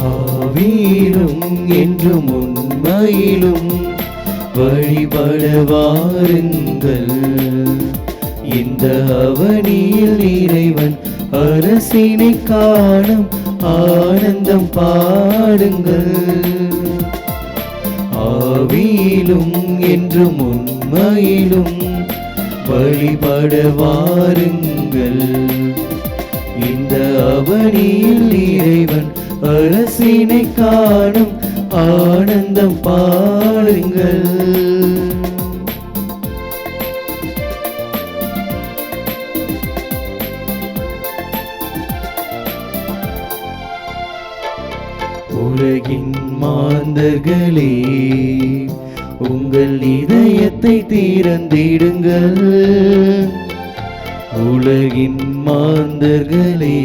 ஆவியிலும் என்றும் உண்மையிலும் வழிபட வாருங்கள். இந்த அவனியில் இறைவன் அரசினை காணும் ஆனந்தம் பாடுங்கள். ஆவியிலும் என்றும் உண்மையிலும் வழிபட வாருங்கள். இந்த அவனியில் இறைவன் அரசினை காணும் ஆனந்தம் பாடுங்கள். உலகின் மாந்தர்களே, உங்கள் இதயத்தை திறந்திடுங்கள். உலகின் மாந்தர்களே,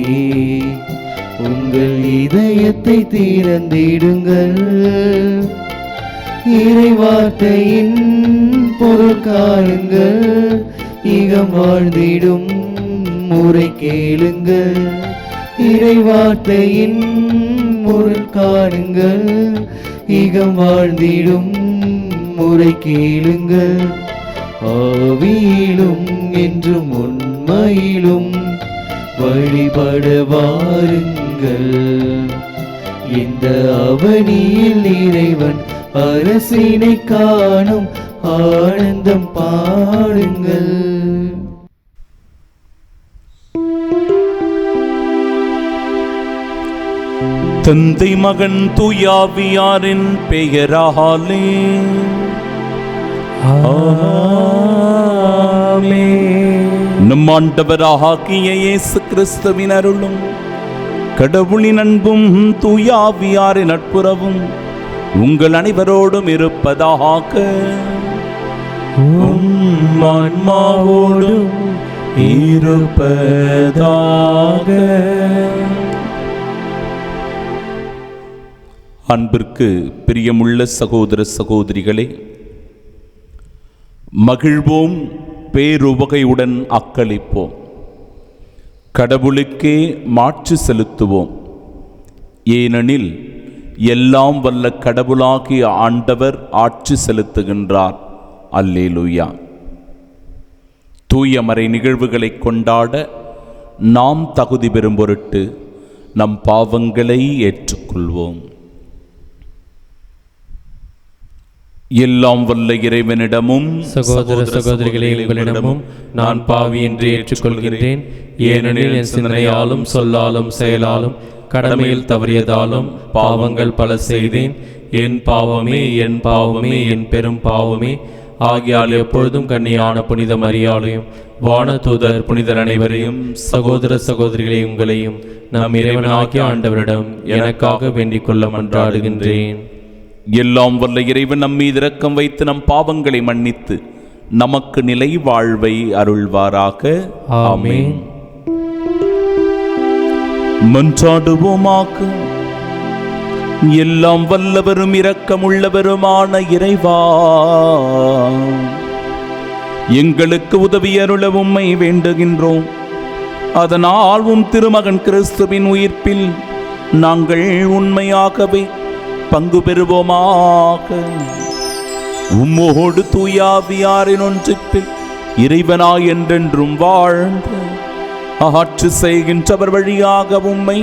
உங்கள் இதயத்தை திறந்திடுங்கள். இறைவார்த்தையின் பொருள் காணுங்கள். இகம் வாழ்ந்திடும் முறை கேளுங்கள். இறைவார்த்தையின் பொருள் காணுங்கள். இகம் வாழ்ந்திடும் முறை கேளுங்கள். ஆவியிலும் என்றும் உண்மையிலும் வழிபட வாருங்கள். இந்த அவனியில் இறைவன் அரசினை காணும் ஆனந்தம் பாடுங்கள். தந்தை மகன் தூயாவியாரின் பெயராலே நம் ஆண்டவராகிய இயேசு கிறிஸ்துவின் அருளும் கடவுளின் அன்பும் தூயாவியாரின் நட்புறவும் உங்கள் அனைவரோடும் இருப்பதாக. ஆன்மாவோடும் இருப்பதாக. அன்பிற்கு பிரியமுள்ள சகோதர சகோதரிகளே, மகிழ்வோம், பேருவகையுடன் அக்களிப்போம், கடவுளுக்கே மாட்சி செலுத்துவோம். ஏனெனில் எல்லாம் வல்ல கடவுளாகிய ஆண்டவர் ஆட்சி செலுத்துகின்றார். அல்லேலூயா. தூயமறை நிகழ்வுகளை கொண்டாட நாம் தகுதி பெறும் பொருட்டு நம் பாவங்களை ஏற்றுக்கொள்வோம். எல்லாம் வல்ல இறைவனிடமும் சகோதர சகோதரிகளே, உங்களிடமும் நான் பாவி என்று ஏற்றுக்கொள்கின்றேன். ஏனெனில் என் சிந்தனையாலும் சொல்லாலும் செயலாலும் கடமையில் தவறியதாலும் பாவங்கள் பல செய்தேன். என் பாவமே, என் பாவமே, என் பெரும் பாவமே. ஆகியால் எப்பொழுதும் கன்னியான புனித மரியாளையும் வானதூதர் புனிதர் அனைவரையும் சகோதர சகோதரிகளை உங்களையும் நம் இறைவனாகிய ஆண்டவரிடம் எனக்காக வேண்டிக் கொள்ள மன்றாடுகின்றேன். எல்லாம் வல்ல இறைவன் நம் மீது இரக்கம் வைத்து நம் பாவங்களை மன்னித்து நமக்கு நிலை வாழ்வை அருள்வாராக. ஆமென். மன்றாடுவோமாக. எல்லாம் வல்லவரும் இரக்கமுள்ளவருமான இறைவா, எங்களுக்கு உதவி அருள உம்மை வேண்டுகின்றோம். அதனால் திருமகன் கிறிஸ்துவின் உயிர்ப்பில் நாங்கள் உண்மையாகவே பங்கு பெறுவோமாக. உம்மோடு தூயாவியாரின் ஒன்றிப்பில் இறைவனாய் என்றென்றும் வாழ்ந்து ஆட்சி செய்கின்றவர் வழியாக உம்மை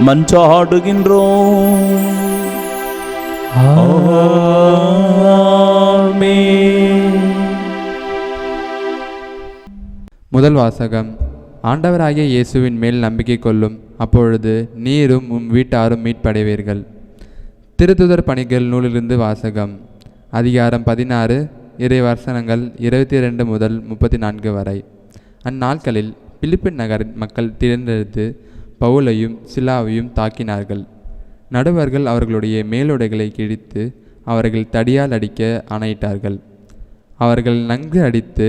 மன்றாடுகின்றோம். முதல் வாசகம். ஆண்டவராகிய இயேசுவின் மேல் நம்பிக்கை கொள்ளும், அப்பொழுது நீரும் உம் வீட்டாரும் மீட்படைவீர்கள். திருத்துதர் பணிகள் நூலிலிருந்து வாசகம். அதிகாரம் 16, இறைவசனங்கள் 22 முதல் 34 வரை. அந்நாட்களில் பிலிப்பு நகரின் மக்கள் திரண்டெடுத்து பவுலையும் சிலாவையும் தாக்கினார்கள். நடுவர்கள் அவர்களுடைய மேலுடைகளை கிழித்து அவர்கள் தடியால் அடிக்க ஆணையிட்டார்கள். அவர்கள் நன்கு அடித்து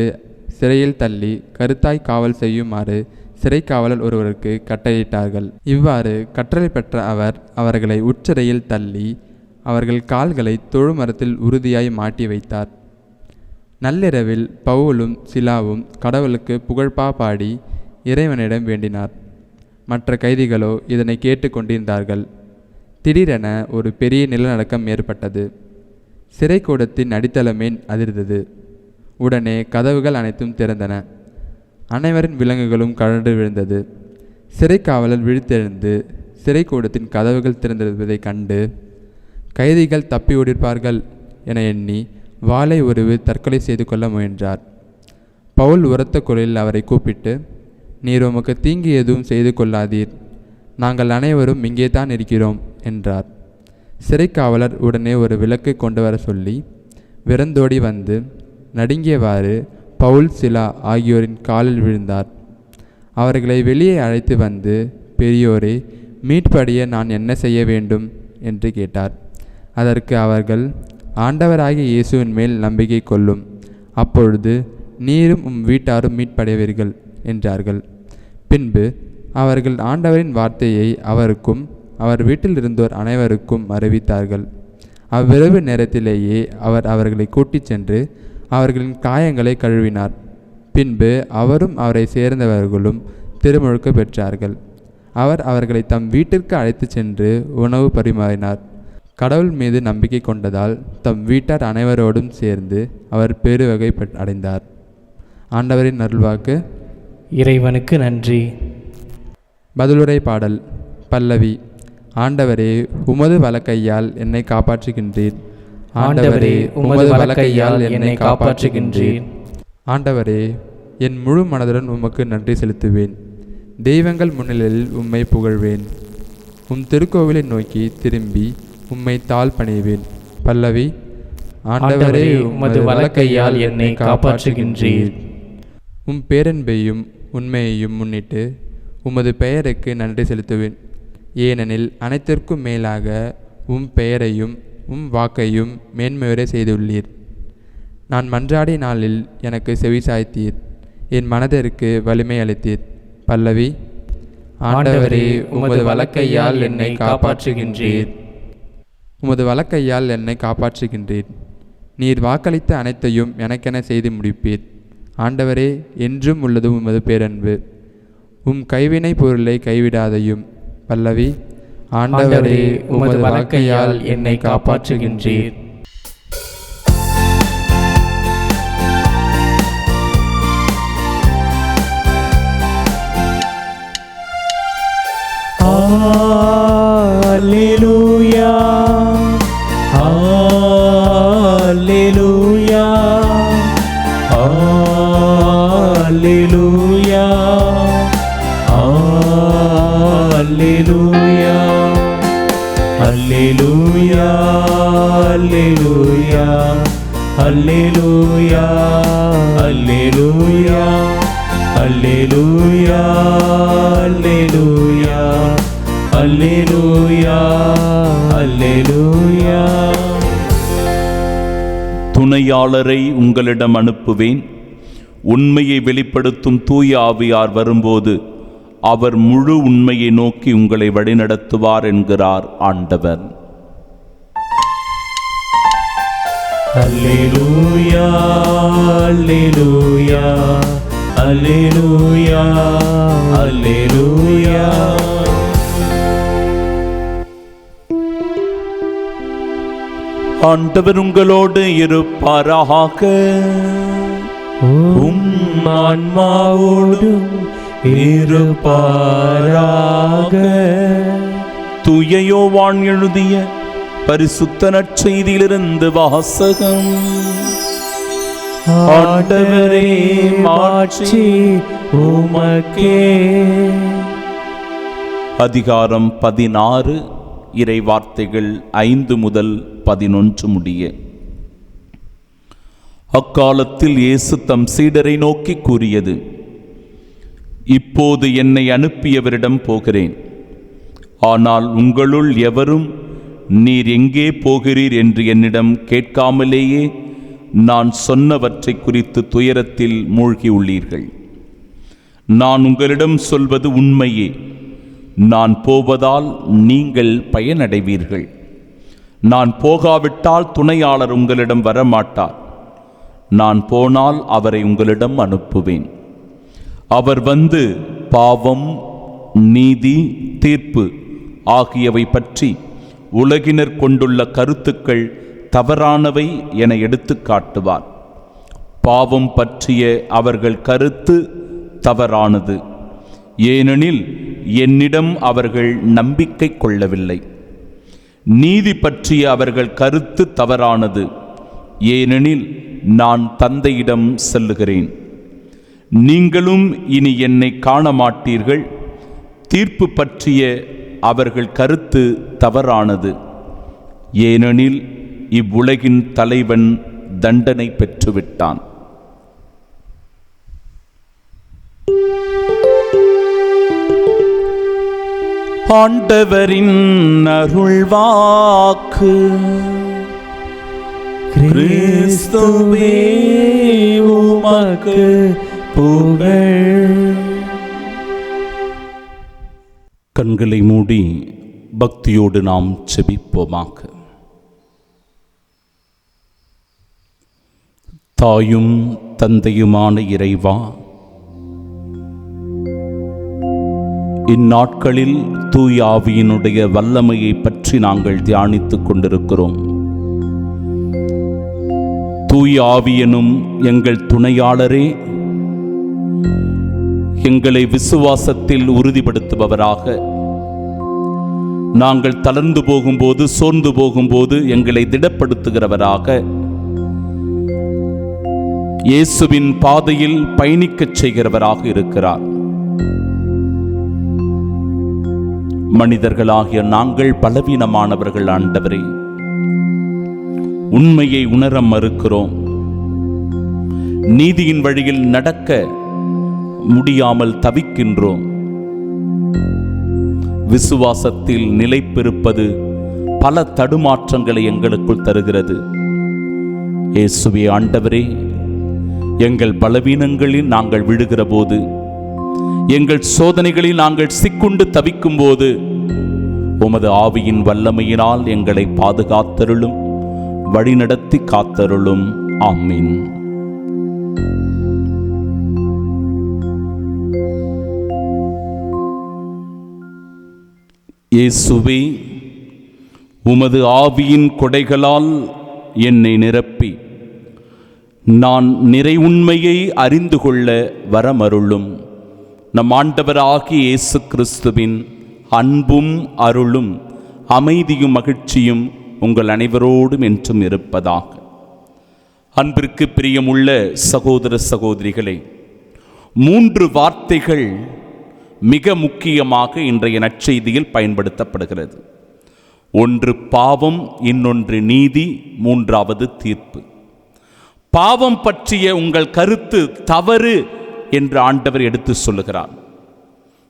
சிறையில் தள்ளி கருத்தாய் காவல் செய்யுமாறு சிறை காவலர் ஒருவருக்கு கட்டளையிட்டார்கள். இவ்வாறு கட்டளை பெற்ற அவர் அவர்களை உட்சிறையில் தள்ளி அவர்கள் கால்களை தொழுமரத்தில் உறுதியாய் மாட்டி வைத்தார். நள்ளிரவில் பவுலும் சிலாவும் கடவுளுக்கு புகழ்பா பாடி இறைவனிடம் வேண்டினார். மற்ற கைதிகளோ இதனை கேட்டு கொண்டிருந்தார்கள். திடீரென ஒரு பெரிய நிலநடுக்கம் ஏற்பட்டது. சிறைக்கூடத்தின் அடித்தளமே அதிர்ந்தது. உடனே கதவுகள் அனைத்தும் திறந்தன. அனைவரின் விலங்குகளும் கழன்று விழுந்தது. சிறைக்காவலர் விழித்தெழுந்து சிறைக்கூடத்தின் கதவுகள் திறந்திருப்பதைக் கண்டு கைதிகள் தப்பி ஓடிப்பார்கள் என எண்ணி வாளை உருவி தற்கொலை செய்து கொள்ள முயன்றார். பவுல் உரத்த குரலில் அவரை கூப்பிட்டு, நீர் உமக்கு தீங்கு எதுவும் செய்து கொள்ளாதீர், நாங்கள் அனைவரும் இங்கே தான் இருக்கிறோம் என்றார். சிறைக்காவலர் உடனே ஒரு விளக்கு கொண்டு வர சொல்லி விரந்தோடி வந்து நடுங்கியவாறு பவுல், சிலா ஆகியோரின் காலில் விழுந்தார். அவர்களை வெளியே அழைத்து வந்து, பெரியோரே, மீட்படைய நான் என்ன செய்ய வேண்டும் என்று கேட்டார். அதற்கு அவர்கள், ஆண்டவராகிய இயேசுவின் மேல் நம்பிக்கை கொள்ளும், அப்பொழுது நீரும் உம் வீட்டாரும் மீட்படைவீர்கள் என்றார்கள். பின்பு அவர்கள் ஆண்டவரின் வார்த்தையை அவருக்கும் அவர் வீட்டில் இருந்தோர் அனைவருக்கும் அறிவித்தார்கள். அவ்விரவு நேரத்திலேயே அவர் அவர்களை கூட்டிச் சென்று அவர்களின் காயங்களை கழுவினார். பின்பு அவரும் அவரை சேர்ந்தவர்களும் திருமுழுக்கு பெற்றார்கள். அவர் அவர்களை தம் வீட்டிற்கு அழைத்து சென்று உணவு பரிமாறினார். கடவுள் மீது நம்பிக்கை கொண்டதால் தம் வீட்டார் அனைவரோடும் சேர்ந்து அவர் பெருவகை அடைந்தார். ஆண்டவரின் அருள்வாக்கு. இறைவனுக்கு நன்றி. பதிலுரை பாடல். பல்லவி. ஆண்டவரே, உமது வலக்கையால் என்னை காப்பாற்றுகின்றீர். ஆண்டவரே, உமது வலக்கையால் என்னை காப்பாற்றுகின்றீர். ஆண்டவரே, என் முழு மனதுடன் உமக்கு நன்றி செலுத்துவேன். தெய்வங்கள் முன்னிலையில் உம்மை புகழ்வேன். உம் திருக்கோவிலை நோக்கி திரும்பி உம்மை தாழ் பணிவேன். பல்லவி. ஆண்டவரே, உமது வலக்கையால் என்னை காப்பாற்றுகின்றீர். உம் பேரன்பையும் உண்மையையும் முன்னிட்டு உமது பெயருக்கு நன்றி செலுத்துவேன். ஏனெனில் அனைத்திற்கும் மேலாக உம் பெயரையும் உம் வாக்கையும் மேன்மையுரை செய்துள்ளீர். நான் மன்றாடிய நாளில் எனக்கு செவிசாய்த்தீர், என் மனதிற்கு வலிமை அளித்தீர். பல்லவி. ஆண்டவரே, உமது வலக்கையால் என்னை காப்பாற்றுகின்றீர். உமது வலக்கையால் என்னை காப்பாற்றுகின்றீர். நீர் வாக்களித்த அனைத்தையும் எனக்கென செய்து முடிப்பீர். ஆண்டவரே, என்றும் உள்ளது உமது பேரன்பு. உம் கைவினை பொருளை கைவிடாதையும். பல்லவி. ஆண்டவரே, உமது வலக்கையால் என்னை காப்பாற்றுகின்றீர். Alleluia, Alleluia, Alleluia, Alleluia, Alleluia, Alleluia, Alleluia, Alleluia, Alleluia, Alleluia, Alleluia, Alleluia. துணையாளரை உங்களிடம் அனுப்புவேன். உண்மையை வெளிப்படுத்தும் தூய ஆவியார் வரும்போது அவர் முழு உண்மையை நோக்கி உங்களை வழிநடத்துவார் என்கிறார் ஆண்டவர். Alleluia, Alleluia, Alleluia, Alleluia. ஆண்டவர் உங்களோடு இருப்பாராக. உம் ஆன்மாவோடும் இருப்பாராக. தூய யோவான் எழுதிய பரிசுத்த நற்செய்தியிலிருந்து வாசகம். ஆண்டவரே, மாட்சி உமக்கே. அதிகாரம் 16, இறை வார்த்தைகள் 5 முதல் 11 முடிய. அக்காலத்தில் இயேசு தம் சீடரை நோக்கி கூறியது, இப்போது என்னை அனுப்பியவரிடம் போகிறேன். ஆனால் உங்களுள் எவரும் நீர் எங்கே போகிறீர் என்று என்னிடம் கேட்காமலேயே நான் சொன்னவற்றை குறித்து துயரத்தில் மூழ்கியுள்ளீர்கள். நான் உங்களிடம் சொல்வது உண்மையே. நான் போவதால் நீங்கள் பயனடைவீர்கள். நான் போகாவிட்டால் துணையாளர் உங்களிடம் வரமாட்டார். நான் போனால் அவரை உங்களிடம் அனுப்புவேன். அவர் வந்து பாவம், நீதி, தீர்ப்பு ஆகியவை பற்றி உலகினர் கொண்டுள்ள கருத்துக்கள் தவறானவை என எடுத்து காட்டுவார். பாவம் பற்றிய அவர்கள் கருத்து தவறானது, ஏனெனில் என்னிடம் அவர்கள் நம்பிக்கை கொள்ளவில்லை. நீதி பற்றிய அவர்கள் கருத்து தவறானது, ஏனெனில் நான் தந்தையிடம் செல்லுகிறேன். நீங்களும் இனி என்னை காண மாட்டீர்கள். தீர்ப்பு பற்றிய அவர்கள் கருத்து தவறானது, ஏனெனில் இவ்வுலகின் தலைவன் தண்டனை பெற்றுவிட்டான். ஆண்டவரின் அருள்வாக்கு. கிறிஸ்துவே உமக்கு புகழ். கண்களை மூடி பக்தியோடு நாம் செபிப்போமாக. தாயும் தந்தையுமான இறைவா, இந்நாட்களில் தூய ஆவியினுடைய வல்லமையை பற்றி நாங்கள் தியானித்துக் கொண்டிருக்கிறோம். தூய ஆவியனும் எங்கள் துணையாளரே, எங்களை விசுவாசத்தில் உறுதிப்படுத்துபவராக, நாங்கள் தளர்ந்து போகும்போது சோர்ந்து போகும்போது எங்களை திடப்படுத்துகிறவராக, இயேசுவின் பாதையில் பயணிக்கச் செய்கிறவராக இருக்கிறார். மனிதர்களாகிய நாங்கள் பலவீனமானவர்கள் ஆண்டவரே. உண்மையை உணர மறுக்கிறோம். நீதியின் வழியில் நடக்க முடியாமல் தவிக்கின்றோம். விசுவாசத்தில் நிலைத்திருப்பது பல தடுமாற்றங்களை எங்களுக்குள் தருகிறது. இயேசுவே ஆண்டவரே, எங்கள் பலவீனங்களில் நாங்கள் விழுகிற போது, எங்கள் சோதனைகளில் நாங்கள் சிக்குண்டு தவிக்கும் போது, உமது ஆவியின் வல்லமையினால் எங்களை பாதுகாத்தருளும், வழிநடத்தி காத்தருளும். ஆமீன். இயேசுவே, உமது ஆவியின் கொடைகளால் என்னை நிரப்பி நான் நிறை உண்மையை அறிந்து கொள்ள வரமருளும். நம் ஆண்டவராகிய இயேசு கிறிஸ்துவின் அன்பும் அருளும் அமைதியும் மகிழ்ச்சியும் உங்கள் அனைவரோடும் என்றும் இருப்பதாக. அன்பிற்கு பிரியமுள்ள சகோதர சகோதரிகளே, 3 வார்த்தைகள் மிக முக்கியமாக இன்றைய நற்செய்தியில் பயன்படுத்தப்படுகிறது. ஒன்று பாவம், இன்னொன்று நீதி, மூன்றாவது தீர்ப்பு. பாவம் பற்றிய உங்கள் கருத்து தவறு என்று ஆண்டவர் எடுத்து சொல்லுகிறார்.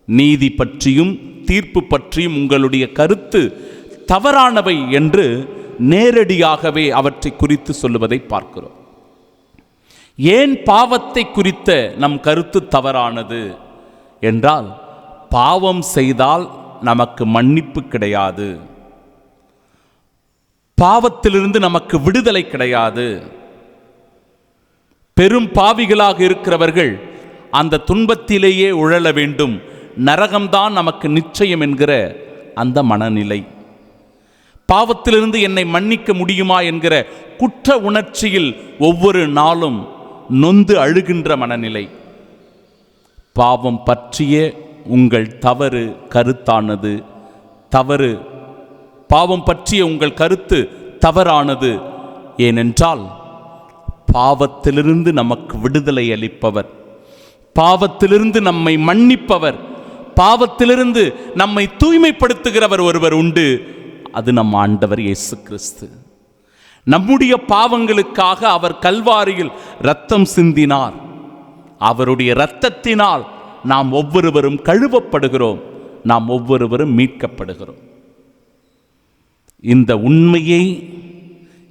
நீதி பற்றியும் தீர்ப்பு பற்றியும் உங்களுடைய கருத்து தவறானவை என்று நேரடியாகவே அவற்றை குறித்து சொல்லுவதை பார்க்கிறோம். ஏன் பாவத்தை குறித்த நம் கருத்து தவறானது என்றால், பாவம் செய்தால் நமக்கு மன்னிப்பு கிடையாது, பாவத்திலிருந்து நமக்கு விடுதலை கிடையாது. பெரும் பாவிகளாக இருக்கிறவர்கள் அந்த துன்பத்திலேயே உழல வேண்டும், நரகம்தான் நமக்கு நிச்சயம் என்கிற அந்த மனநிலை. பாவத்திலிருந்து என்னை மன்னிக்க முடியுமா என்கிற குற்ற உணர்ச்சியில் ஒவ்வொரு நாளும் நொந்து அழுகின்ற மனநிலை. பாவம் பற்றிய உங்கள் தவறு கருத்தானது தவறு. பாவம் பற்றிய உங்கள் கருத்து தவறானது. ஏனென்றால் பாவத்திலிருந்து நமக்கு விடுதலை அளிப்பவர், பாவத்திலிருந்து நம்மை மன்னிப்பவர், பாவத்திலிருந்து நம்மை தூய்மைப்படுத்துகிறவர் ஒருவர் உண்டு. அது நம் ஆண்டவர் இயேசு கிறிஸ்து. நம்முடைய பாவங்களுக்காக அவர் கல்வாரியில் இரத்தம் சிந்தினார். அவருடைய இரத்தத்தினால் நாம் ஒவ்வொருவரும் கழுவப்படுகிறோம், நாம் ஒவ்வொருவரும் மீட்கப்படுகிறோம். இந்த உண்மையை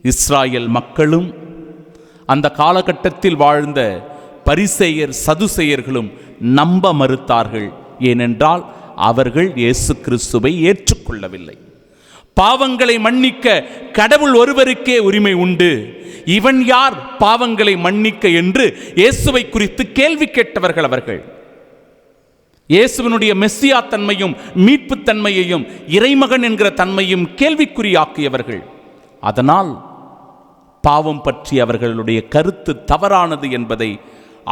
இஸ்ராயேல் மக்களும் அந்த காலகட்டத்தில் வாழ்ந்த பரிசேயர் சதுசேயர்களும் நம்ப மறுத்தார்கள். ஏனென்றால் அவர்கள் இயேசு கிறிஸ்துவை ஏற்றுக்கொள்ளவில்லை. பாவங்களை மன்னிக்க கடவுள் ஒருவருக்கே உரிமை உண்டு, இவன் யார் பாவங்களை மன்னிக்க என்று இயேசுவை குறித்து கேள்வி கேட்டவர்கள் அவர்கள். இயேசுவினுடைய மெஸ்ஸியா தன்மையும் மீட்பு தன்மையையும் இறைமகன் என்கிற தன்மையும் கேள்விக்குறியாக்கியவர்கள். அதனால் பாவம் பற்றி அவர்களுடைய கருத்து தவறானது என்பதை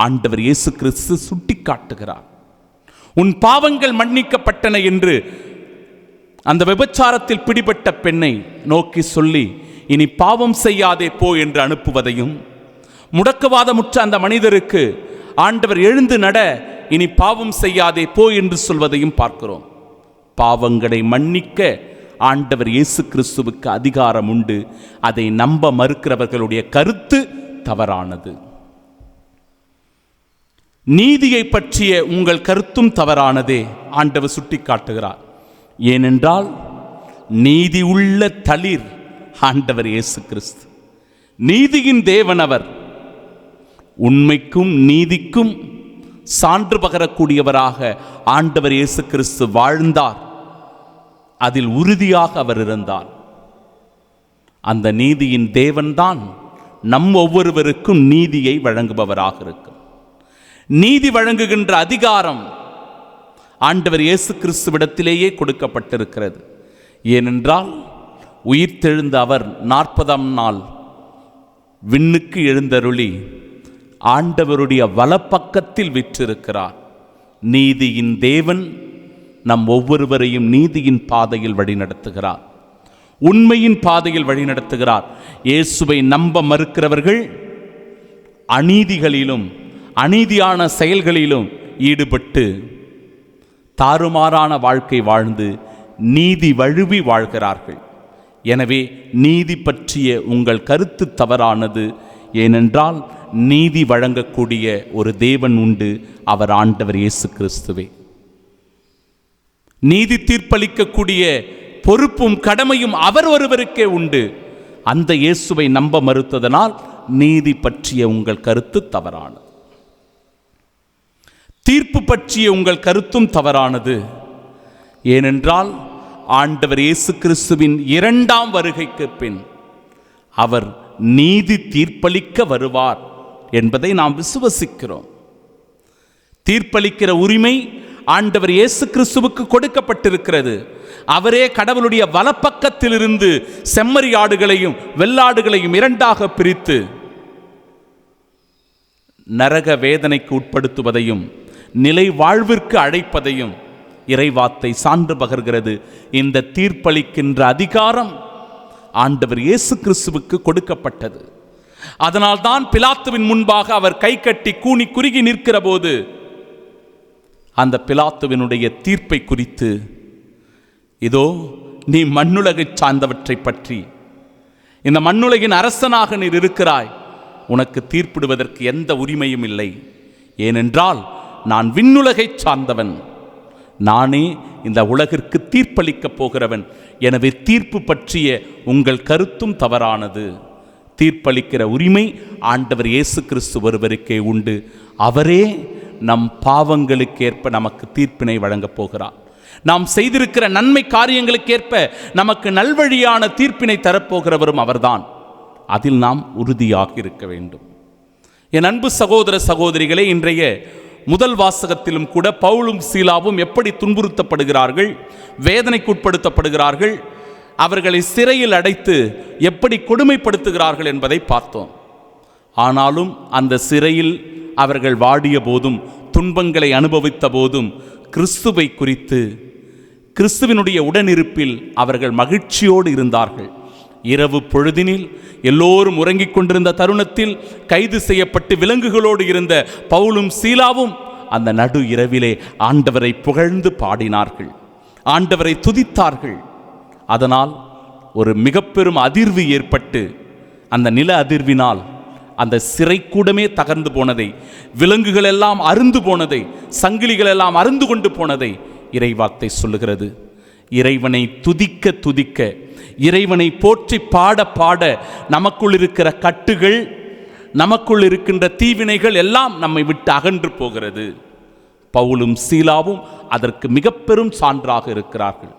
ஆண்டவர் இயேசு கிறிஸ்து சுட்டிக்காட்டுகிறார். உன் பாவங்கள் மன்னிக்கப்பட்டன என்று அந்த விபச்சாரத்தில் பிடிபட்ட பெண்ணை நோக்கி சொல்லி இனி பாவம் செய்யாதே போ என்று அனுப்புவதையும், முடக்குவாதமுற்ற அந்த மனிதருக்கு ஆண்டவர் எழுந்து நட, இனி பாவம் செய்யாதே போ என்று சொல்வதையும் பார்க்கிறோம். பாவங்களை மன்னிக்க ஆண்டவர் இயேசு கிறிஸ்துவுக்கு அதிகாரம் உண்டு. அதை நம்ப மறுக்கிறவர்களுடைய கருத்து தவறானது. நீதியை பற்றிய உங்கள் கருத்தும் தவறானதே ஆண்டவர் சுட்டிக்காட்டுகிறார். ஏனென்றால் நீதி உள்ள தளிர் ஆண்டவர் இயேசு கிறிஸ்து. நீதியின் தேவன் அவர். உண்மைக்கும் நீதிக்கும் சான்று பகரக்கூடியவராக ஆண்டவர் இயேசு கிறிஸ்து வாழ்ந்தார். அதில் உறுதியாக அவர் இருந்தார். அந்த நீதியின் தேவன்தான் நம் ஒவ்வொருவருக்கும் நீதியை வழங்குபவராக இருக்கும். நீதி வழங்குகின்ற அதிகாரம் ஆண்டவர் இயேசு கிறிஸ்துவிடத்திலேயே கொடுக்கப்பட்டிருக்கிறது. ஏனென்றால் உயிர்த்தெழுந்த அவர் 40ஆம் நாள் விண்ணுக்கு எழுந்தருளி ஆண்டவருடைய வலப்பக்கத்தில் விற்றிருக்கிறார். நீதியின் தேவன் நம் ஒவ்வொருவரையும் நீதியின் பாதையில் வழிநடத்துகிறார், உண்மையின் பாதையில் வழிநடத்துகிறார். இயேசுவை நம்ப மறுக்கிறவர்கள் அநீதிகளிலும் அநீதியான செயல்களிலும் ஈடுபட்டு தாறுமாறான வாழ்க்கை வாழ்ந்து நீதி வழுவி வாழ்கிறார்கள். எனவே நீதி பற்றிய உங்கள் கருத்து தவறானது. ஏனென்றால் நீதி வழங்கக்கூடிய ஒரு தேவன் உண்டு, அவர் ஆண்டவர் இயேசு கிறிஸ்துவே. நீதி தீர்ப்பளிக்கக்கூடிய பொறுப்பும் கடமையும் அவர் ஒருவருக்கே உண்டு. அந்த இயேசுவை நம்ப மறுத்ததனால் நீதி பற்றிய உங்கள் கருத்து தவறானது. தீர்ப்பு பற்றிய உங்கள் கருத்தும் தவறானது. ஏனென்றால் ஆண்டவர் இயேசு கிறிஸ்துவின் 2ஆம் வருகைக்கு பின் அவர் நீதி தீர்ப்பளிக்க வருவார் என்பதை நாம் விசுவசிக்கிறோம். தீர்ப்பளிக்கிற உரிமை ஆண்டவர் இயேசு கிறிஸ்துவுக்கு கொடுக்கப்பட்டிருக்கிறது. அவரே கடவுளுடைய வலப்பக்கத்திலிருந்து செம்மறியாடுகளையும் வெள்ளாடுகளையும் 2ஆக பிரித்து நரக வேதனைக்கு உட்படுத்துவதையும் நிலை வாழ்விற்கு அழைப்பதையும் இறைவார்த்தை சான்று பகர்கிறது. இந்த தீர்ப்பளிக்கின்ற அதிகாரம் ஆண்டவர் இயேசு கிறிஸ்துவுக்கு கொடுக்கப்பட்டது. அதனால்தான் பிலாத்துவின் முன்பாக அவர் கை கட்டி கூனி குறுகி நிற்கிற போது அந்த பிலாத்துவினுடைய தீர்ப்பை குறித்து, இதோ நீ மண்ணுலகை சார்ந்தவற்றை பற்றி, இந்த மண்ணுலகின் அரசனாக நீர் இருக்கிறாய், உனக்கு தீர்ப்பிடுவதற்கு எந்த உரிமையும் இல்லை. ஏனென்றால் நான் விண்ணுலகை சார்ந்தவன், நானே இந்த உலகிற்கு தீர்ப்பளிக்கப் போகிறவன். எனவே தீர்ப்பு பற்றிய உங்கள் கருத்தும் தவறானது. தீர்ப்பளிக்கிற உரிமை ஆண்டவர் இயேசு கிறிஸ்து ஒருவருக்கே உண்டு. அவரே நம் பாவங்களுக்கேற்ப நமக்கு தீர்ப்பினை வழங்கப் போகிறார். நாம் செய்திருக்கிற நன்மை காரியங்களுக்கேற்ப நமக்கு நல்வழியான தீர்ப்பினை தரப்போகிறவரும் அவர்தான். அதில் நாம் உறுதியாக இருக்க வேண்டும். என் அன்பு சகோதர சகோதரிகளே, இன்றைய முதல் வாசகத்திலும் கூட பவுலும் சீலாவும் எப்படி துன்புறுத்தப்படுகிறார்கள், வேதனைக்கு உட்படுத்தப்படுகிறார்கள், அவர்களை சிறையில் அடைத்து எப்படி கொடுமைப்படுத்துகிறார்கள் என்பதை பார்த்தோம். ஆனாலும் அந்த சிறையில் அவர்கள் வாடிய போதும் துன்பங்களை அனுபவித்த போதும் கிறிஸ்துவை குறித்து, கிறிஸ்துவினுடைய உடனிருப்பில் அவர்கள் மகிழ்ச்சியோடு இருந்தார்கள். இரவு பொழுதினில் எல்லோரும் உறங்கிக் கொண்டிருந்த தருணத்தில் கைது செய்யப்பட்டு விலங்குகளோடு இருந்த பவுலும் சீலாவும் அந்த நடு இரவிலே ஆண்டவரை புகழ்ந்து பாடினார்கள், ஆண்டவரை துதித்தார்கள். அதனால் ஒரு மிக பெரும் அதிர்வு ஏற்பட்டு அந்த நில அதிர்வினால் அந்த சிறை கூடமே தகர்ந்து போனதை, விலங்குகள் எல்லாம் அருந்து போனதை, சங்கிலிகள் எல்லாம் அருந்து கொண்டு போனதை இறைவார்த்தை சொல்லுகிறது. இறைவனை துதிக்க துதிக்க, இறைவனை போற்றி பாட பாட நமக்குள் இருக்கிற கட்டுகள், நமக்குள் இருக்கின்ற தீவினைகள் எல்லாம் நம்மை விட்டு அகன்று போகிறது. பவுலும் சீலாவும் அதற்கு மிக பெரும் சான்றாக இருக்கிறார்கள்.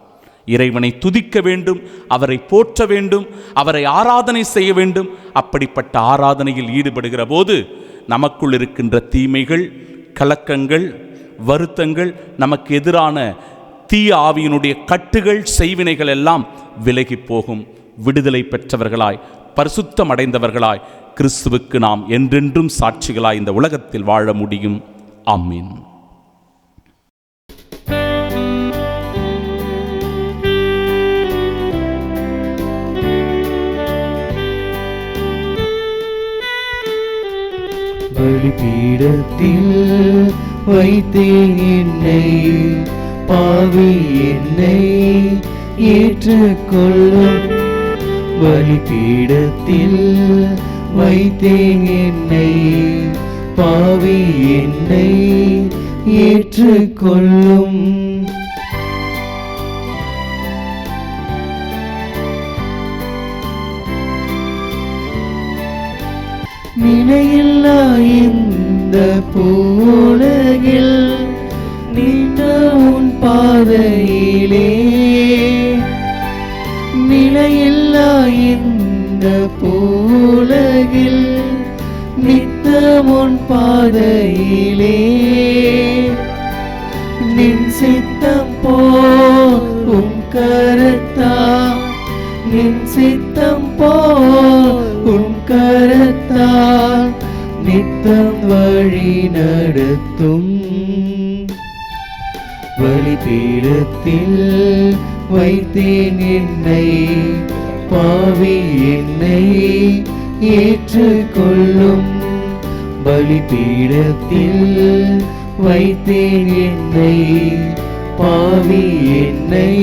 இறைவனை துதிக்க வேண்டும், அவரை போற்ற வேண்டும், அவரை ஆராதனை செய்ய வேண்டும். அப்படிப்பட்ட ஆராதனையில் ஈடுபடுகிற போது நமக்குள் இருக்கின்ற தீமைகள், கலக்கங்கள், வருத்தங்கள், நமக்கு எதிரான தீய ஆவியினுடைய கட்டுகள், செய்வினைகள் எல்லாம் விலகி போகும். விடுதலை பெற்றவர்களாய், பரிசுத்தம் அடைந்தவர்களாய் கிறிஸ்துவுக்கு நாம் என்றென்றும் சாட்சிகளாய் இந்த உலகத்தில் வாழ முடியும். ஆமீன். பலிபீடத்தில் வைத்தேன் என்னை, பாவி என்னை ஏற்றுக்கொள்ளும். பலிபீடத்தில் வைத்தேன் என்னை, பாவி என்னை ஏற்றுக்கொள்ளும். நிலையில்லா இந்த பூவுலகில் நின்ற உன் பாதையிலே, நிலையில்லா இந்த பூவுலகில் நித்தம் உன் பாதையிலே, நின் சித்தம் போல் உன் கரத்தா, நின் சித்தம் போல் உன் கரத்தால் நித்தம் வழி நடத்தும். பலிபீடத்தில் வைத்தேன் என்னை, பாவி என்னை ஏற்றுக்கொள்ளும். பலிபீடத்தில் வைத்தேன் என்னை, பாவி என்னை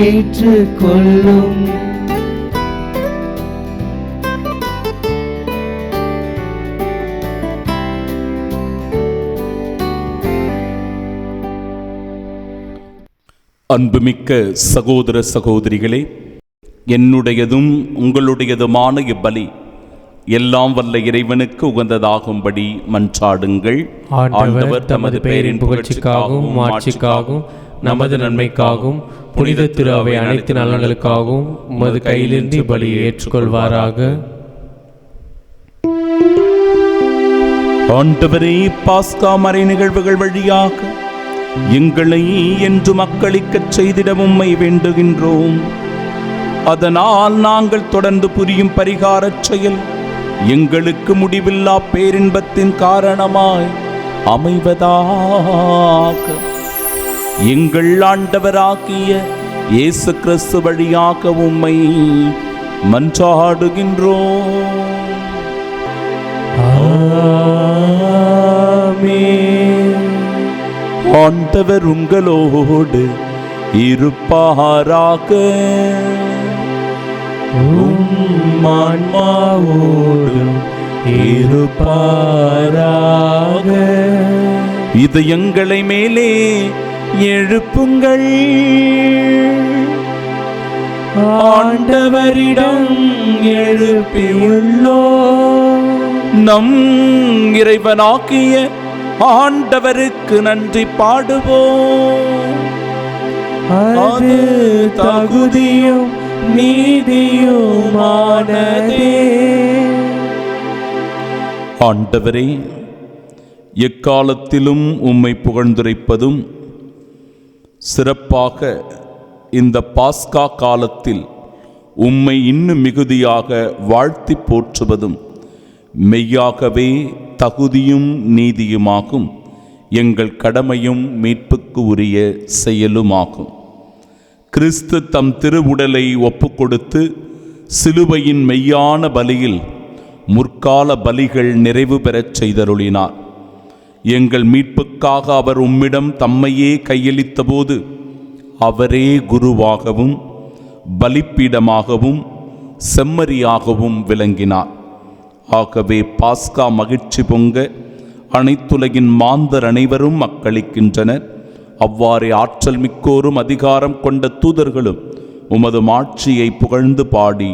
ஏற்றுக்கொள்ளும். அன்புமிக்க சகோதர சகோதரிகளே, என்னுடையதும் உங்களுடையதுமான இப்பலி எல்லாம் வல்ல இறைவனுக்கு உகந்ததாகும்படி மன்றாடுங்கள். ஆண்டவர் தமது பெயரின் புகழ்ச்சிக்காகவும் ஆட்சிக்காகவும் நமது நன்மைக்காகவும் புனித திரு அவை அனைத்து நலன்களுக்காகவும் உமது கையிலிருந்து பலியை ஏற்றுக்கொள்வாராக. ஆண்டவரே, பாஸ்கா மறை நிகழ்வுகள் வழியாக எங்களை என்று மக்களிக்கச் செய்திட உம்மை வேண்டுகின்றோம். அதனால் நாங்கள் தொடர்ந்து புரியும் பரிகாரச் செயல் எங்களுக்கு முடிவில்லா பேரின்பத்தின் காரணமாய் அமைவதாக. எங்கள் ஆண்டவராகிய இயேசு கிறிஸ்து வழியாக உம்மை மன்றாடுகின்றோம். ஆமென். ஆண்டவர் உங்களோடு இருப்பாராக. உம் ஆன்மாவோடும் இருப்பாராக. இதயங்களை மேலே எழுப்புங்கள், ஆண்டவரிடம் எழுப்பியுள்ளோம். நம் இறைவனாகிய ஆண்டவருக்கு நன்றி பாடுவோம். அது தகுதியும் நீதியுமானதே. ஆண்டவரே, எக்காலத்திலும் உம்மை புகழ்ந்துரைப்பதும் சிறப்பாக இந்த பாஸ்கா காலத்தில் உம்மை இன்னும் மிகுதியாக வாழ்த்தி போற்றுவதும் மெய்யாகவே தகுதியும் நீதியுமாகும். எங்கள் கடமையும் மீட்புக்கு உரிய செயலுமாகும். கிறிஸ்து தம் திருவுடலை ஒப்புக்கொடுத்து சிலுவையின் மெய்யான பலியில் முற்கால பலிகள் நிறைவு பெறச் செய்தருளினார். எங்கள் மீட்புக்காக அவர் உம்மிடம் தம்மையே கையளித்தபோது அவரே குருவாகவும் பலிப்பீடமாகவும் செம்மறியாகவும் விளங்கினார். ஆகவே பாஸ்கா மகிழ்ச்சி பொங்க அனைத்துலகின் மாந்தர் அனைவரும் மக்களிக்கின்றனர். அவ்வாறே ஆற்றல் மிக்கோரும் அதிகாரம் கொண்ட தூதர்களும் உமது மாட்சியை புகழ்ந்து பாடி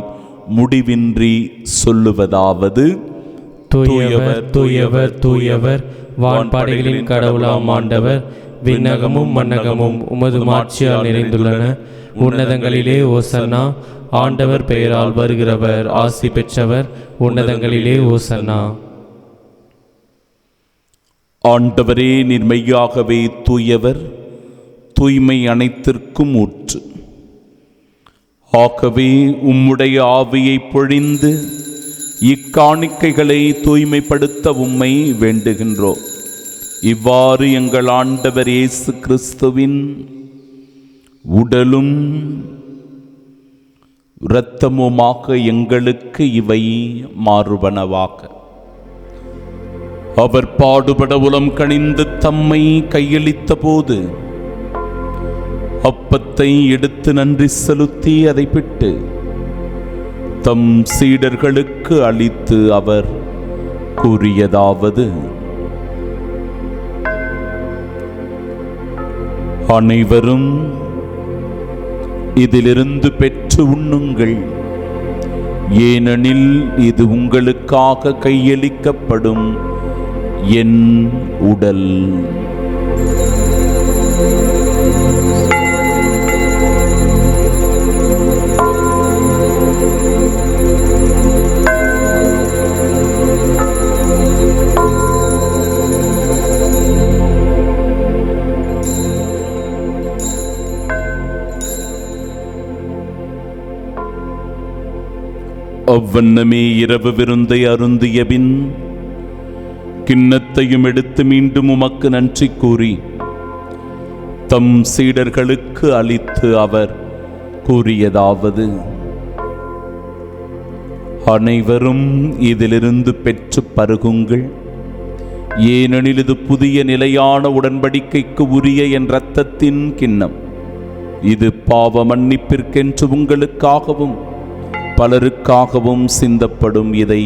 முடிவின்றி சொல்லுவதாவது: தூயவர் தூயவர் தூயவர், வான்படைகளின் கடவுளாம் ஆண்டவர், விண்ணகமும் மன்னகமும் உமது மாட்சியால் நிறைந்துள்ளன. உன்னதங்களிலே ஓசன்னா. ஆண்டவர் பெயரால் வருகிறவர் ஆசி பெற்றவர். உன்னதங்களிலே ஓசன்னா. ஆண்டவரே, நீர் மெய்யாகவே தூயவர், தூய்மை அனைத்திற்கும் ஊற்று. ஆகவே உம்முடைய ஆவியை பொழிந்து இக்காணிக்கைகளை தூய்மைப்படுத்த உம்மை வேண்டுகின்றோம். இவ்வாறு எங்கள் ஆண்டவர் இயேசு கிறிஸ்துவின் உடலும் இரத்தமுமாக எங்களுக்கு இவை மாறுபனவாக. அவர் பாடுபட உளம் கனிந்து தம்மை கையளித்த போது அப்பத்தை எடுத்து நன்றி செலுத்தி அதை பிட்டு தம் சீடர்களுக்கு அளித்து அவர் கூறியதாவது: அனைவரும் இதிலிருந்து பெற்று உண்ணுங்கள், ஏனெனில் இது உங்களுக்காக கையளிக்கப்படும் என் உடல். அவ்வண்ணமே இரவு விருந்தை அருந்திய பின் கிண்ணத்தையும் எடுத்து மீண்டும் உமக்கு நன்றி கூறி தம் சீடர்களுக்கு அளித்து அவர் கூறியதாவது: அனைவரும் இதிலிருந்து பெற்று பருகுங்கள், ஏனெனில் இது புதிய நிலையான உடன்படிக்கைக்கு உரிய என் இரத்தத்தின் கிண்ணம். இது பாவ மன்னிப்பிற்கென்று உங்களுக்காகவும் பலருக்காகவும் சிந்தப்படும். இதை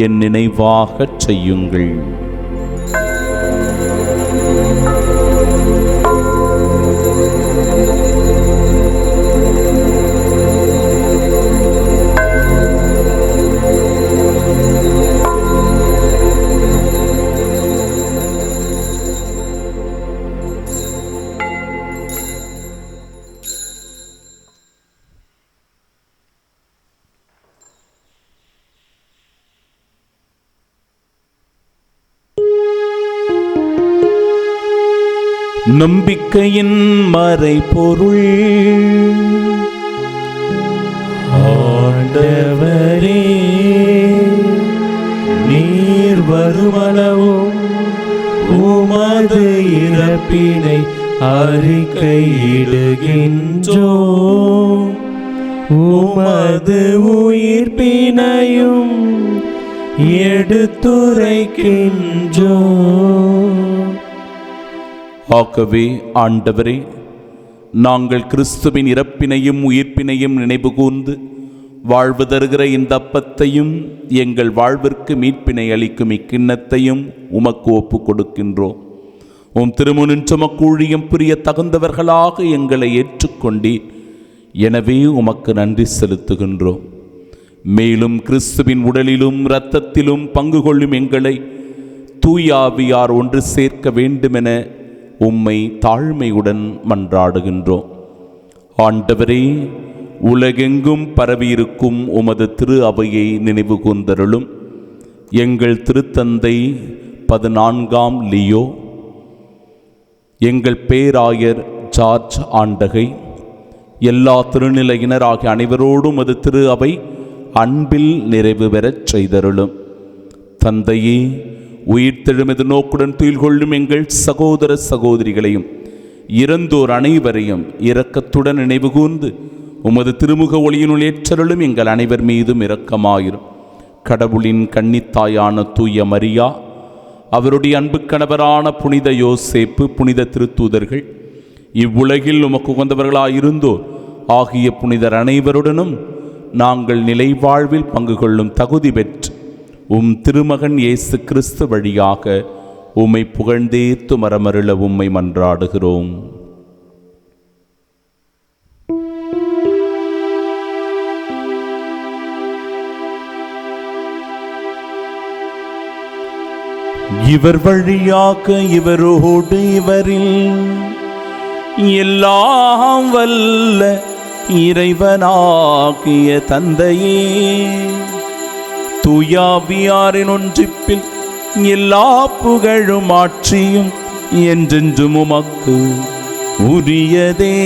என் நினைவாகச் செய்யுங்கள். நம்பிக்கையின் மறைபொருள். ஆண்டவரே, நீர் வருமளவும் உமது இறப்பினை அறிக்கையிடுகின்றோம், உமது உயிர்ப்பினையும் எடுத்துரைக்கின்றோம். ஆகவே ஆண்டவரே, நாங்கள் கிறிஸ்துவின் இறப்பினையும் உயிர்ப்பினையும் நினைவு கூர்ந்து வாழ்வு தருகிற இந்த அப்பத்தையும் எங்கள் வாழ்விற்கு மீட்பினை அளிக்கும் இக்கிண்ணத்தையும் உமக்கு ஒப்பு கொடுக்கின்றோம். உம் திருமுனின் சுமக்கூழியம் புரிய தகுந்தவர்களாக எங்களை ஏற்றுக்கொண்டீர். எனவே உமக்கு நன்றி செலுத்துகின்றோம். மேலும் கிறிஸ்துவின் உடலிலும் இரத்தத்திலும் பங்கு கொள்ளும் எங்களை தூயாவியார் ஒன்று சேர்க்க வேண்டுமென உம்மை தாழ்மையுடன் மன்றாடுகின்றோம். ஆண்டவரே, உலகெங்கும் பரவியிருக்கும் உமது திரு அவையை நினைவு கூர்ந்தருளும். எங்கள் திருத்தந்தை 14ஆம் லியோ, எங்கள் பேராயர் ஜார்ஜ் ஆண்டகை, எல்லா திருநிலையினர் ஆகிய அனைவரோடும் அது திரு அவை அன்பில் நிறைவு பெறச் செய்தருளும். தந்தையே, உயிர்த்தெழுமது நோக்குடன் துயில் கொள்ளும் எங்கள் சகோதர சகோதரிகளையும் இறந்தோர் அனைவரையும் இரக்கத்துடன் நினைவு கூர்ந்து உமது திருமுக ஒளியினுள் ஏற்றருளும். எங்கள் அனைவர் மீதும் இரக்கமாயிரும். கடவுளின் கன்னித்தாயான தூய மரியா, அவருடைய அன்பு கணவரான புனித யோசேப்பு, புனித திருத்தூதர்கள், இவ்வுலகில் உமக்கு உகந்தவர்களாயிருந்தோர் ஆகிய புனிதர் அனைவருடனும் நாங்கள் நிலை வாழ்வில் பங்கு கொள்ளும் தகுதி பெற்று உம் திருமகன் இயேசு கிறிஸ்து வழியாக உம்மை புகழ்ந்தேத்து மரமருள உம்மை மன்றாடுகிறோம். இவர் வழியாக இவரோடு இவரில் எல்லாம் வல்ல இறைவனாகிய தந்தையே, தூயாவியாரின் ஒன்றிப்பில் எல்லா புகழும் ஆட்சியும் என்றென்றும் உமக்கு உரியதே.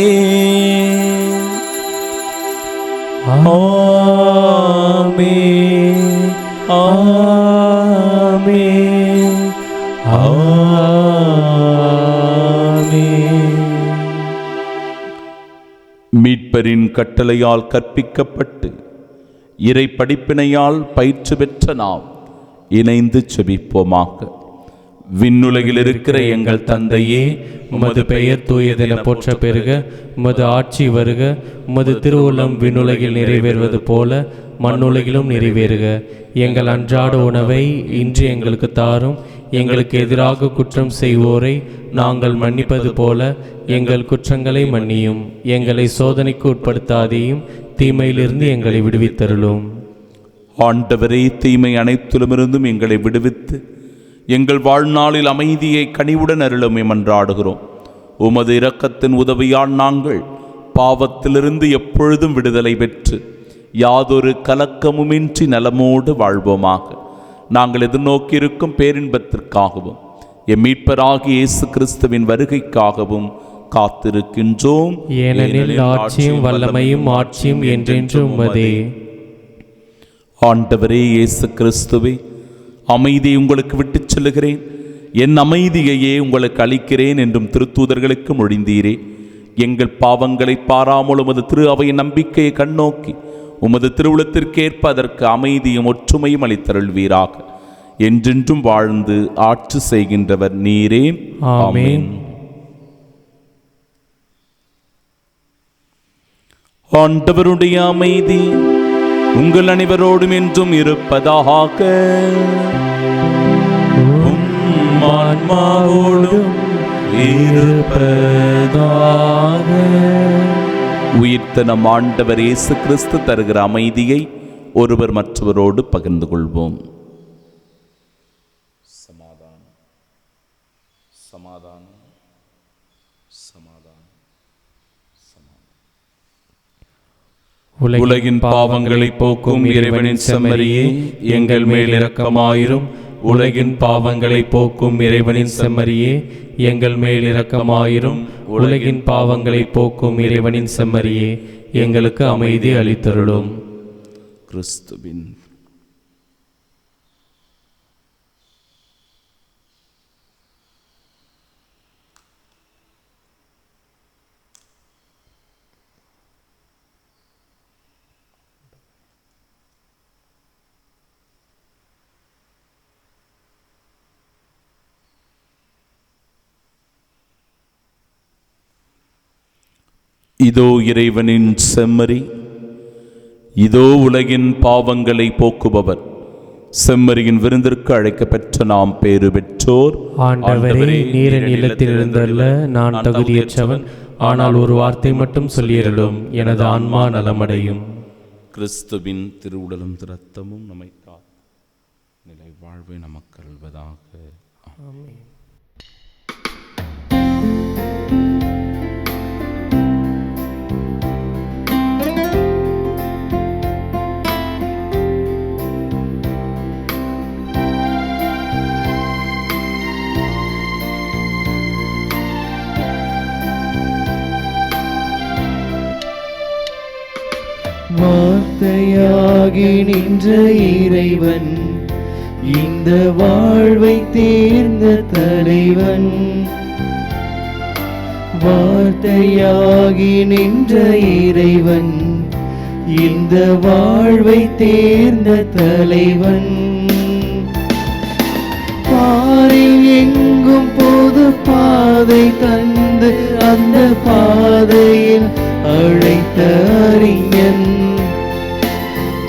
ஆமென், ஆமென், ஆமென். மீட்பரின் கட்டளையால் கற்பிக்கப்பட்டு இறை படிப்பினையால் பயிற்சி பெற்ற நாம் இணைந்து செபிப்போமாக. விண்ணுலகில் இருக்கிற எங்கள் தந்தையே, உமது பெயர் தூயதென போற்ற பெறுக. உமது ஆட்சி வருக. உமது திருவுள்ளம் விண்ணுலகில் நிறைவேறுவது போல மண்ணுலகிலும் நிறைவேறுக. எங்கள் அன்றாட உணவை இன்று எங்களுக்கு தாரும். எங்களுக்கு எதிராக குற்றம் செய்வோரை நாங்கள் மன்னிப்பது போல எங்கள் குற்றங்களை மன்னியும். எங்களை சோதனைக்கு உட்படுத்தாதேயும், தீமையிலிருந்து எங்களை விடுவித்தருளும். ஆண்டவரே, தீமை அனைத்திலுமிருந்தும் எங்களை விடுவித்து எங்கள் வாழ்நாளில் அமைதியை கனிவுடன் அருளும் மன்றாடுகிறோம். உமது இரக்கத்தின் உதவியால் நாங்கள் பாவத்திலிருந்து எப்பொழுதும் விடுதலை பெற்று யாதொரு கலக்கமுமின்றி நலமோடு வாழ்வோமாக. நாங்கள் எதிர்நோக்கியிருக்கும் பேரின்பத்திற்காகவும் எம் மீட்பராகிய இயேசு கிறிஸ்துவின் வருகைக்காகவும் காத்திருக்கின்றோம். ஏனெனில் ஆட்சியும் வல்லமையும் ஆட்சியும் என்றென்றும் உமதே. ஆண்டவரே இயேசு கிறிஸ்துவே, அமைதியை உங்களுக்கு விட்டுச் செல்லுகிறேன், என் அமைதியையே உங்களுக்கு அளிக்கிறேன் என்றும் திருத்தூதர்களுக்கு மொழிந்தீரே. எங்கள் பாவங்களை பாராமல் உமது திரு அவையின் நம்பிக்கையை கண்ணோக்கி உமது திருவுளத்திற்கேற்ப அதற்கு அமைதியும் ஒற்றுமையும் அளித்தருள்வீராக. என்றென்றும் வாழ்ந்து ஆட்சி செய்கின்றவர் நீரே. ஆமென். ஆண்டவருடைய அமைதி உங்கள் அனைவரோடும் என்றும் இருப்பதாக. ஆன்மாவோடும் இருப்பதாக. உயிர்த்த நம் ஆண்டவர் இயேசு கிறிஸ்து தருகிற அமைதியை ஒருவர் மற்றவரோடு பகிர்ந்து கொள்வோம். சமாதானம், சமாதானம், சமாதானம், சமாதானம். உலகின் பாவங்களை போக்கும் இறைவனின் செம்மறியே, எங்கள் மேல் இரக்கமாயிரும். உலகின் பாவங்களை போக்கும் இறைவனின் செம்மறியே, எங்கள் மேல் இரக்கமாயிரும். உலகின் பாவங்களை போக்கும் இறைவனின் செம்மறியே, எங்களுக்கு அமைதி அளித்தருளும். கிறிஸ்துவின் இதோ இறைவனின் செம்மறி, இதோ உலகின் பாவங்களை போக்குபவர். செம்மறியின் விருந்திற்கு அழைக்கப்பெற்ற நாம் பேறு பெற்றோர். ஆண்டவரே, நீர் என் இல்லத்தில் எழுந்தருள நான் தகுதியற்றவன். ஆனால் ஒரு வார்த்தை மட்டும் சொல்லியருளும், எனது ஆன்மா நலமடையும். கிறிஸ்துவின் திருவுடலும் இரத்தமும் நம்மை நிலை வாழ்வை நமக்கு அருள்வதாக. ஆமென். வார்த்தையாகி நின்ற இறைவன், இந்த வாழ்வை தேர்ந்த தலைவன். வார்த்தையாகி நின்ற இறைவன், இந்த வாழ்வை தேர்ந்த தலைவன். பாரில் எங்கும் பொது பாதை தந்து அந்த பாதையில் அழைத்த அறிஞன்.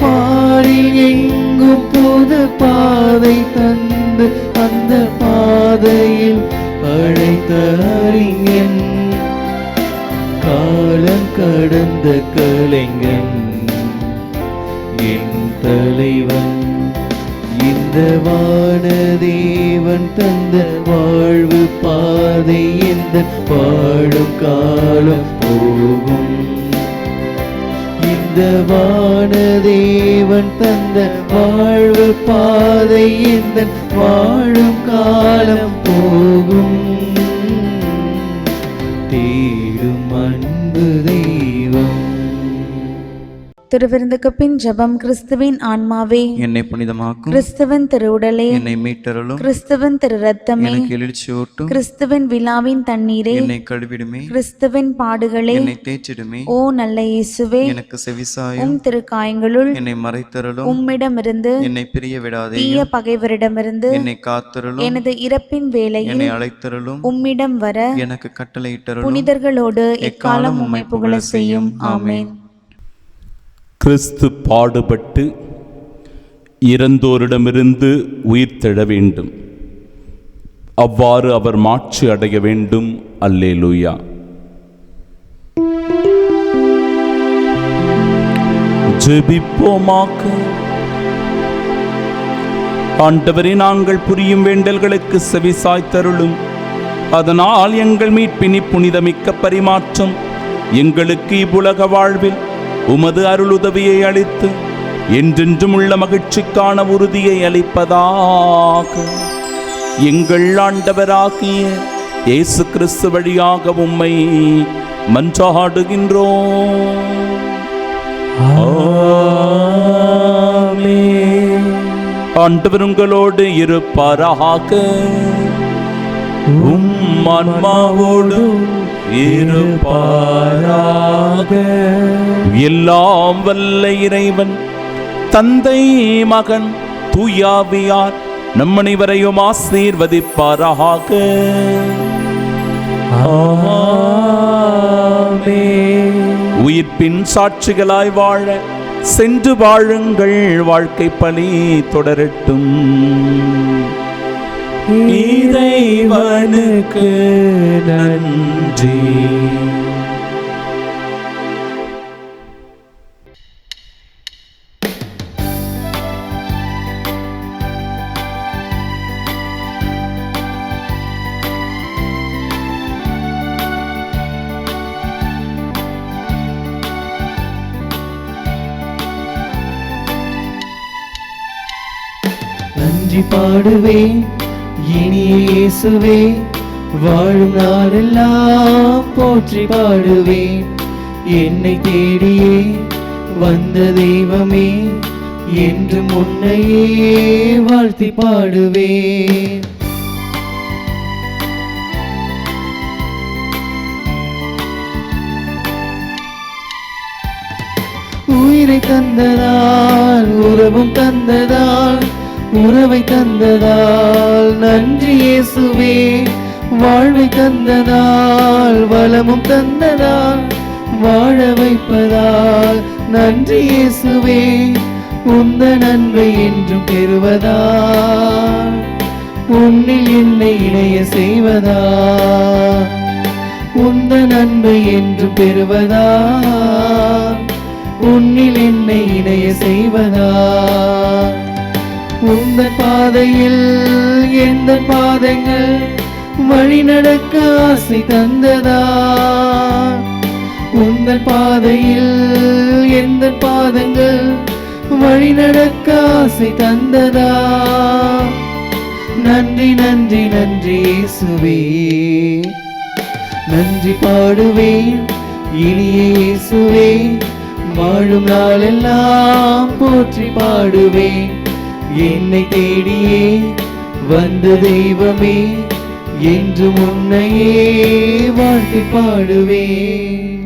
பாரில் எங்கும் பொது பாதை தந்து அந்த பாதையில் அழைத்த அறிஞன். காலம் கடந்த கலைஞன் என் தலைவன். இந்த வானதேவன் தந்த வாழ்வு பாதை எந்த பாடும் காலம் போகும். இந்த வானதேவன் தந்த வாழ்வு பாதை எந்த வாழும் காலம் போகும். தேடும் அன்பு தெய்வம். திருவிருந்துக்கு பின் ஜெபம். கிறிஸ்துவின் ஆன்மாவே என்னை புனிதமாக்கும். கிறிஸ்துவின் திருவுடலே என்னை மீட்டருளும். கிறிஸ்துவின் திரு ரத்தமே எனக்கு எழுச்சியூட்டும். கிறிஸ்துவின் விழாவின் தண்ணீரே என்னை கழுவிடுமே. கிறிஸ்துவின் பாடுகளே என்னை தேய்ச்சிடுமே. ஓ நல்ல இயேசுவே, எனக்கு செவிசாயும். உம் திருக்காயங்களுள் என்னை மறைத்தருளும். உம்மிடமிருந்து என்னை பிரிய விடாதே. தீய பகைவரிடமிருந்து என்னை காத்தருளும். எனது இறப்பின் வேளையில் என்னை அழைத்தருளும். உம்மிடம் வர எனக்கு கட்டளையிட்டருளும். புனிதர்களோடு எக்காலம் உம்மை புகழ செய்யும். ஆமென். கிறிஸ்து பாடுபட்டு இறந்தோரிடமிருந்து உயிர்த்தெழ வேண்டும். அவ்வாறு அவர் மாட்சி அடைய வேண்டும். அல்லேலூயா. ஜெபிப்போமாக. ஆண்டவரே, நாங்கள் புரியும் வேண்டல்களுக்கு செவிசாய்த்தருளும். அதனால் எங்கள் மீட்பினி புனிதமிக்க பரிமாற்றம் எங்களுக்கு இவ்வுலக வாழ்வில் உமது அருளுதவியை அளித்து என்றென்றும் உள்ள மகிழ்ச்சிக்கான உறுதியை அளிப்பதாக. எங்கள் ஆண்டவராகிய இயேசு கிறிஸ்து வழியாக உம்மை மன்றாடுகின்றோம். ஆண்டவர் உங்களோடு இருப்பாராக. உம் ஆன்மாவோடு இருப்பாராக. எல்லாம் வல்ல இறைவன் தந்தை, மகன், தூயாவியார் நம் அனைவரையும் ஆசீர்வதிப்பாராக. உயிர்ப்பின் சாட்சிகளாய் வாழ சென்று வாழுங்கள். வாழ்க்கை பணி தொடரட்டும். இறைவனுக்கு நன்றி. நன்றி பாடுவேன் இனிய இயேசுவே, வாழும் நாளெல்லாம் போற்றி பாடுவேன். என்னை தேடியே வந்த தெய்வமே, என்று முன்னையே வாழ்த்தி பாடுவேன். உயிரை தந்ததால், உறவும் தந்ததால், உறவை தந்ததால் நன்றி இயேசுவே. வாழ்வை தந்ததால், வளமும் தந்ததால், வாழ வைப்பதால் நன்றி இயேசுவே. உந்த நன்மை என்றும் பெறுவதால், உன்னில் என்னை இணைய செய்வதால், உந்த நன்மை என்றும் பெறுவதால், உன்னில் என்னை இணைய செய்வதால், உந்தன் பாதையில் எந்த பாதங்கள் வழி நடக்க ஆசை தந்ததா. உந்தன் பாதையில் எந்த பாதங்கள் வழி நடக்க ஆசை தந்ததா. நன்றி நன்றி நன்றி இயேசுவே, நன்றி பாடுவேன் இனிய இயேசுவே. வாழும் நாளெல்லாம் போற்றி பாடுவேன். என்னை தேடியே வந்த தெய்வமே, என்று உன்னையே வாழ்த்தி பாடுவேன்.